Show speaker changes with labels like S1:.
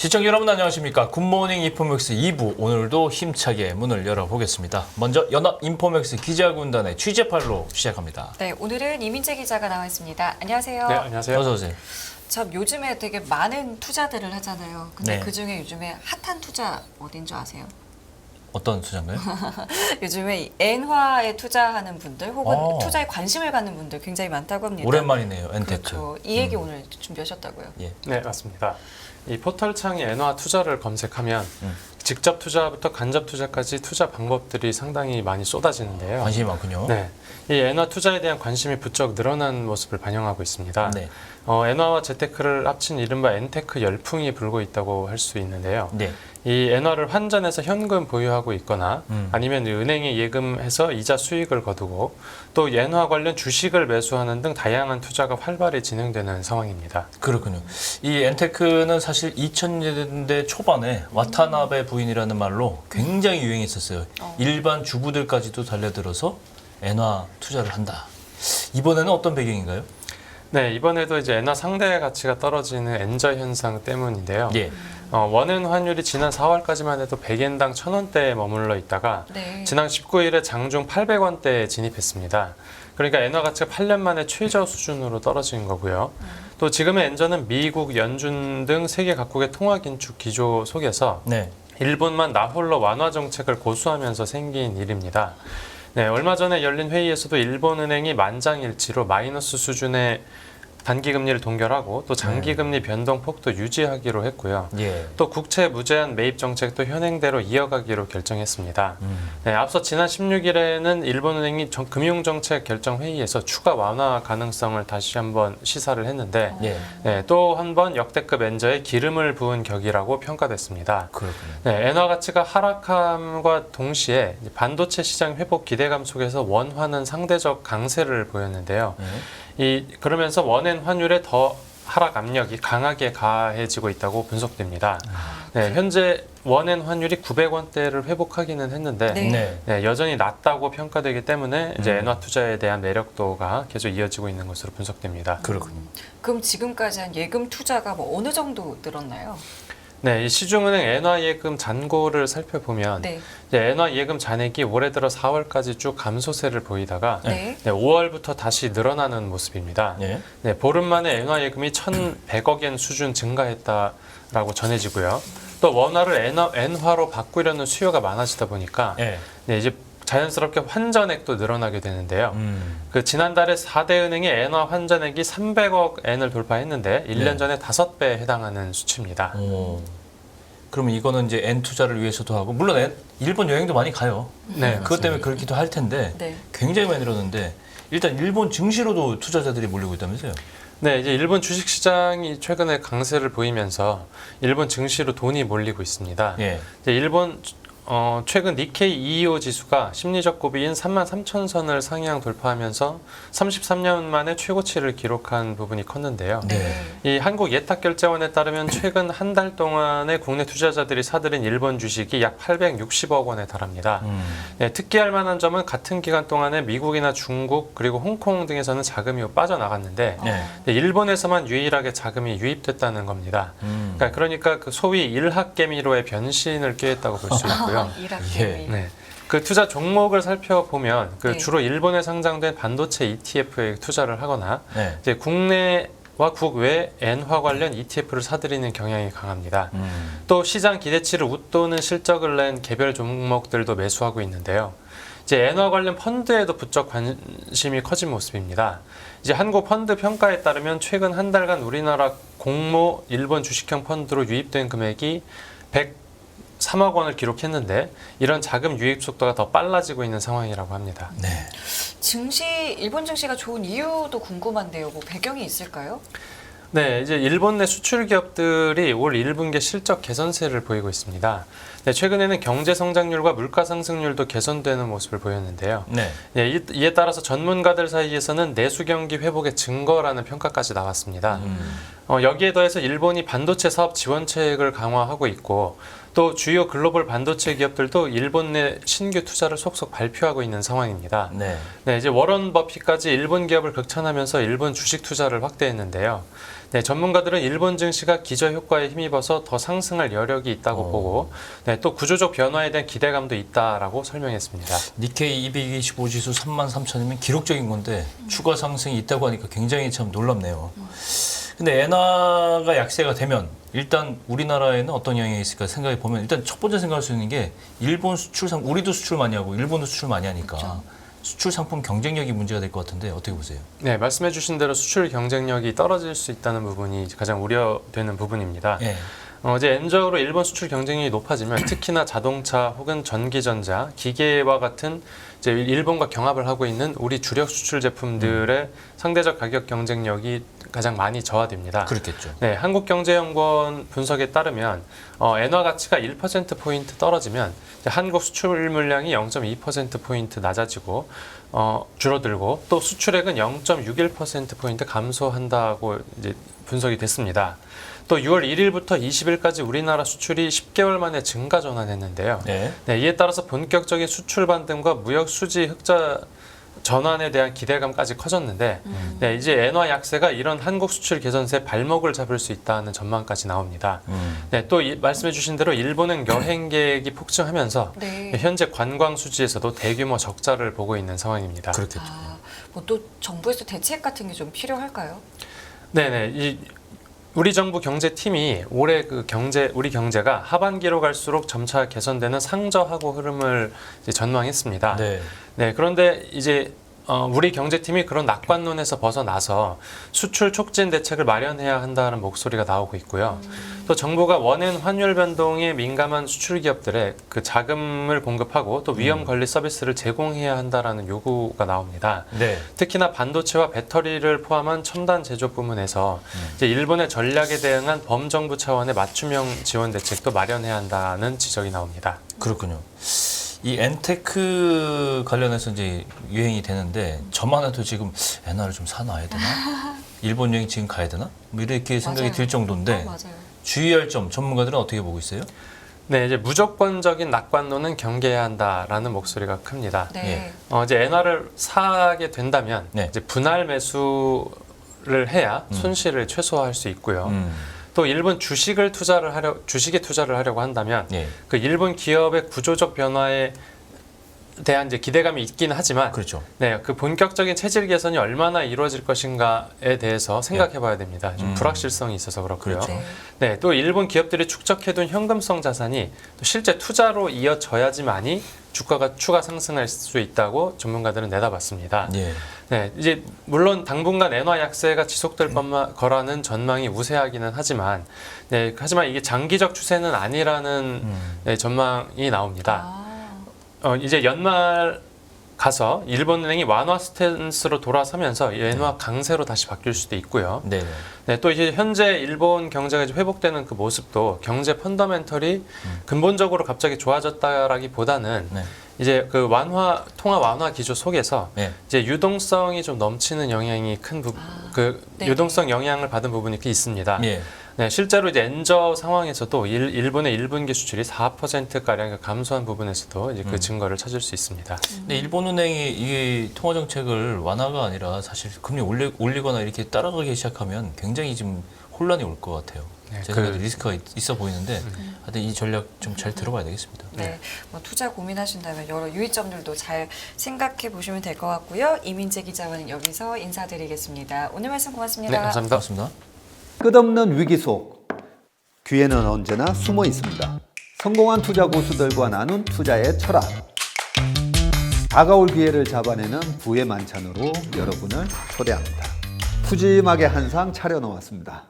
S1: 시청자 여러분 안녕하십니까. 굿모닝 인포맥스 2부 오늘도 힘차게 문을 열어보겠습니다. 먼저 연합인포맥스 기자군단의 취재팔로 시작합니다.
S2: 네, 오늘은 이민재 기자가 나와 있습니다. 안녕하세요.
S3: 네, 안녕하세요.
S1: 어서 오세요.
S2: 참 요즘에 되게 많은 투자들을 하잖아요. 근데
S1: 네.
S2: 그중에 요즘에 핫한 투자 어딘 줄 아세요?
S1: 어떤 투자인가요?
S2: 요즘에 이 엔화에 투자하는 분들 혹은
S1: 오.
S2: 투자에 관심을 갖는 분들 굉장히 많다고 합니다.
S1: 오랜만이네요. 엔테크.
S2: 그렇죠. 이 얘기 오늘 준비하셨다고요.
S1: 예.
S3: 네, 맞습니다. 이 포털 창에 엔화 투자를 검색하면 직접 투자부터 간접 투자까지 투자 방법들이 상당히 많이 쏟아지는데요.
S1: 관심이 많군요.
S3: 네, 이 엔화 투자에 대한 관심이 부쩍 늘어난 모습을 반영하고 있습니다.
S1: 네.
S3: 엔화와 재테크를 합친 이른바 엔테크 열풍이 불고 있다고 할 수 있는데요.
S1: 네.
S3: 이 엔화를 환전해서 현금 보유하고 있거나 아니면 은행에 예금해서 이자 수익을 거두고 또 엔화 관련 주식을 매수하는 등 다양한 투자가 활발히 진행되는 상황입니다.
S1: 그렇군요. 이 엔테크는 사실 2000년대 초반에 와타나베 부인이라는 말로 굉장히 유행했었어요. 일반 주부들까지도 달려들어서 엔화 투자를 한다. 이번에는 어떤 배경인가요?
S3: 네, 이번에도 이제 엔화 상대 가치가 떨어지는 엔저 현상 때문인데요.
S1: 예.
S3: 원엔 환율이 지난 4월까지만 해도 100엔당 1000원대에 머물러 있다가
S2: 네.
S3: 지난 19일에 장중 800원대에 진입했습니다. 그러니까 엔화 가치가 8년 만에 최저 수준으로 떨어진 거고요. 또 지금의 엔저는 미국, 연준 등 세계 각국의 통화 긴축 기조 속에서
S1: 네.
S3: 일본만 나홀로 완화 정책을 고수하면서 생긴 일입니다. 네, 얼마 전에 열린 회의에서도 일본은행이 만장일치로 마이너스 수준의 단기금리를 동결하고 또 장기금리 변동폭도 유지하기로 했고요.
S1: 예.
S3: 또 국채 무제한 매입 정책도 현행대로 이어가기로 결정했습니다. 네, 앞서 지난 16일에는 일본은행이 금융정책 결정 회의에서 추가 완화 가능성을 다시 한번 시사를 했는데
S1: 예.
S3: 네, 또 한 번 역대급 엔저에 기름을 부은 격이라고 평가됐습니다.
S1: 그렇군요.
S3: 네, 엔화 가치가 하락함과 동시에 반도체 시장 회복 기대감 속에서 원화는 상대적 강세를 보였는데요. 그러면서 원엔 환율에 더 하락 압력이 강하게 가해지고 있다고 분석됩니다. 네, 현재 원엔 환율이 900원대를 회복하기는 했는데
S2: 네.
S1: 네.
S3: 네, 여전히 낮다고 평가되기 때문에 이제 엔화 투자에 대한 매력도가 계속 이어지고 있는 것으로 분석됩니다.
S1: 그렇군요.
S2: 그럼 지금까지 한 예금 투자가 뭐 어느 정도 늘었나요?
S3: 네, 이 시중은행 엔화 예금 잔고를 살펴보면
S2: 네.
S3: 이제 엔화 예금 잔액이 올해 들어 4월까지 쭉 감소세를 보이다가
S2: 네.
S3: 5월부터 다시 늘어나는 모습입니다.
S1: 예.
S3: 네, 보름 만에 엔화 예금이 1,100억 엔 수준 증가했다라고 전해지고요. 또 원화를 엔화로 바꾸려는 수요가 많아지다 보니까
S1: 예.
S3: 네, 이제 자연스럽게 환전액도 늘어나게 되는데요. 그 지난달에 4대 은행의 엔화 환전액이 300억 엔을 돌파했는데 1년
S1: 네.
S3: 전에 5배에 해당하는 수치입니다.
S1: 그러면 이거는 이제 엔 투자를 위해서도 하고 물론 일본 여행도 많이 가요.
S3: 네,
S1: 그것 때문에 그렇기도 할 텐데
S2: 네.
S1: 굉장히 많이 늘었는데 일단 일본 증시로도 투자자들이 몰리고 있다면서요?
S3: 네, 이제 일본 주식 시장이 최근에 강세를 보이면서 일본 증시로 돈이 몰리고 있습니다.
S1: 예.
S3: 이제 일본 최근 니케이 225 지수가 심리적 고비인 33,000선을 상향 돌파하면서 33년 만에 최고치를 기록한 부분이 컸는데요.
S1: 네.
S3: 이 한국예탁결제원에 따르면 최근 한 달 동안에 국내 투자자들이 사들인 일본 주식이 약 860억 원에 달합니다. 네, 특기할 만한 점은 같은 기간 동안에 미국이나 중국 그리고 홍콩 등에서는 자금이 빠져나갔는데
S1: 네.
S3: 일본에서만 유일하게 자금이 유입됐다는 겁니다. 그러니까 그 소위 일학개미로의 변신을 꾀했다고 볼 수 있고요.
S2: 일학개미.
S3: 네. 그 투자 종목을 살펴보면
S2: 네.
S3: 주로 일본에 상장된 반도체 ETF에 투자를 하거나
S1: 네.
S3: 이제 국내와 국외 엔화 관련 ETF를 사들이는 경향이 강합니다. 또 시장 기대치를 웃도는 실적을 낸 개별 종목들도 매수하고 있는데요. 이제 엔화 관련 펀드에도 부쩍 관심이 커진 모습입니다. 이제 한국 펀드 평가에 따르면 최근 한 달간 우리나라 공모 일본 주식형 펀드로 유입된 금액이 103억 원을 기록했는데 이런 자금 유입 속도가 더 빨라지고 있는 상황이라고 합니다.
S1: 네.
S2: 일본 증시가 좋은 이유도 궁금한데요. 뭐 배경이 있을까요?
S3: 네, 이제 일본 내 수출 기업들이 올 1분기 실적 개선세를 보이고 있습니다. 네, 최근에는 경제 성장률과 물가 상승률도 개선되는 모습을 보였는데요.
S1: 네.
S3: 네, 이에 따라서 전문가들 사이에서는 내수 경기 회복의 증거라는 평가까지 나왔습니다. 여기에 더해서 일본이 반도체 사업 지원책을 강화하고 있고 또 주요 글로벌 반도체 기업들도 일본 내 신규 투자를 속속 발표하고 있는 상황입니다.
S1: 네.
S3: 네, 이제 워런 버핏까지 일본 기업을 극찬하면서 일본 주식 투자를 확대했는데요. 네, 전문가들은 일본 증시가 기저 효과에 힘입어서 더 상승할 여력이 있다고 보고 네, 또 구조적 변화에 대한 기대감도 있다라고 설명했습니다.
S1: 니케이 225 지수 33,000이면 기록적인 건데 추가 상승이 있다고 하니까 굉장히 참 놀랍네요. 근데 엔화가 약세가 되면 일단 우리나라에는 어떤 영향이 있을까 생각해 보면 일단 첫 번째 생각할 수 있는 게 일본 우리도 수출 많이 하고 일본도 수출 많이 하니까
S2: 그렇죠.
S1: 수출 상품 경쟁력이 문제가 될 것 같은데 어떻게 보세요?
S3: 네, 말씀해 주신 대로 수출 경쟁력이 떨어질 수 있다는 부분이 가장 우려되는 부분입니다.
S1: 예.
S3: 이제 N적으로 일본 수출 경쟁력이 높아지면 특히나 자동차 혹은 전기전자, 기계와 같은 이제 일본과 경합을 하고 있는 우리 주력 수출 제품들의 상대적 가격 경쟁력이 가장 많이 저하됩니다.
S1: 그렇겠죠.
S3: 네, 한국경제연구원 분석에 따르면 엔화 가치가 1%포인트 떨어지면 이제 한국 수출 물량이 0.2%포인트 낮아지고 줄어들고 또 수출액은 0.61%포인트 감소한다고 이제 분석이 됐습니다. 또 6월 1일부터 20일까지 우리나라 수출이 10개월 만에 증가 전환했는데요.
S1: 네.
S3: 네, 이에 따라서 본격적인 수출 반등과 무역 수지 흑자 전환에 대한 기대감까지 커졌는데 네, 이제 엔화 약세가 이런 한국 수출 개선세 발목을 잡을 수 있다는 전망까지 나옵니다. 네, 또 말씀해 주신 대로 일본은 여행객이 폭증하면서
S2: 네.
S3: 현재 관광 수지에서도 대규모 적자를 보고 있는 상황입니다.
S1: 그렇겠죠.
S2: 뭐 또 정부에서 대책 같은 게 좀 필요할까요?
S3: 네네. 우리 정부 경제팀이 올해 우리 경제가 하반기로 갈수록 점차 개선되는 상저하고 흐름을 이제 전망했습니다.
S1: 네.
S3: 네, 그런데 이제 우리 경제팀이 그런 낙관론에서 벗어나서 수출 촉진 대책을 마련해야 한다는 목소리가 나오고 있고요. 또 정부가 원엔 환율 변동에 민감한 수출 기업들의 그 자금을 공급하고 또 위험 관리 서비스를 제공해야 한다라는 요구가 나옵니다.
S1: 네.
S3: 특히나 반도체와 배터리를 포함한 첨단 제조 부문에서 이제 일본의 전략에 대응한 범정부 차원의 맞춤형 지원 대책도 마련해야 한다는 지적이 나옵니다.
S1: 그렇군요. 이 엔테크 관련해서 이제 유행이 되는데 저만 해도 지금 엔화를 좀 사놔야 되나? 일본 여행 지금 가야 되나? 뭐 이렇게 생각이
S2: 맞아요.
S1: 들 정도인데
S2: 맞아요.
S1: 주의할 점 전문가들은 어떻게 보고 있어요?
S3: 네, 이제 무조건적인 낙관론은 경계해야 한다라는 목소리가 큽니다.
S2: 네.
S3: 이제 엔화를 사게 된다면
S1: 네.
S3: 이제 분할 매수를 해야 손실을 최소화할 수 있고요. 또 일본 주식에 투자를 하려고 한다면
S1: 예.
S3: 그 일본 기업의 구조적 변화에 대한 이제 기대감이 있긴 하지만
S1: 그렇죠.
S3: 네, 그 본격적인 체질 개선이 얼마나 이루어질 것인가에 대해서 생각해봐야 됩니다. 좀 불확실성이 있어서 그렇고요.
S1: 그렇죠.
S2: 네.
S3: 네, 또 일본 기업들이 축적해둔 현금성 자산이 또 실제 투자로 이어져야지만이 주가가 추가 상승할 수 있다고 전문가들은 내다봤습니다.
S1: 예.
S3: 네, 이제 물론 당분간 엔화 약세가 지속될 거라는 전망이 우세하기는 하지만, 네, 하지만 이게 장기적 추세는 아니라는 네, 전망이 나옵니다. 이제 연말 가서 일본은행이 완화 스탠스로 돌아서면서 엔화 강세로 다시 바뀔 수도 있고요.
S1: 네.
S3: 네, 또 이제 현재 일본 경제가 이제 회복되는 그 모습도 경제 펀더멘털이 근본적으로 갑자기 좋아졌다라기보다는
S1: 네.
S3: 이제 그 통화 완화 기조 속에서
S1: 네.
S3: 이제 유동성이 좀 넘치는 영향이
S2: 네.
S3: 유동성 영향을 받은 부분이 있습니다.
S1: 예.
S3: 네, 실제로 이제 엔저 상황에서도 일본의 1분기 수출이 4%가량 감소한 부분에서도 이제 그 증거를 찾을 수 있습니다.
S1: 근데 일본은행이 이 통화 정책을 완화가 아니라 사실 금리 올리거나 이렇게 따라가기 시작하면 굉장히 지금 혼란이 올 것 같아요.
S3: 네,
S1: 제 생각에 리스크가 있어 보이는데 하여튼 이 전략 좀 잘 들어봐야 되겠습니다.
S2: 네, 뭐 투자 고민하신다면 여러 유의점들도 잘 생각해 보시면 될 것 같고요. 이민재 기자와는 여기서 인사드리겠습니다. 오늘 말씀 고맙습니다.
S3: 네, 감사합니다.
S1: 고맙습니다.
S4: 끝없는 위기 속 기회는 언제나 숨어 있습니다. 성공한 투자 고수들과 나눈 투자의 철학. 다가올 기회를 잡아내는 부의 만찬으로 여러분을 초대합니다. 푸짐하게 한 상 차려놓았습니다.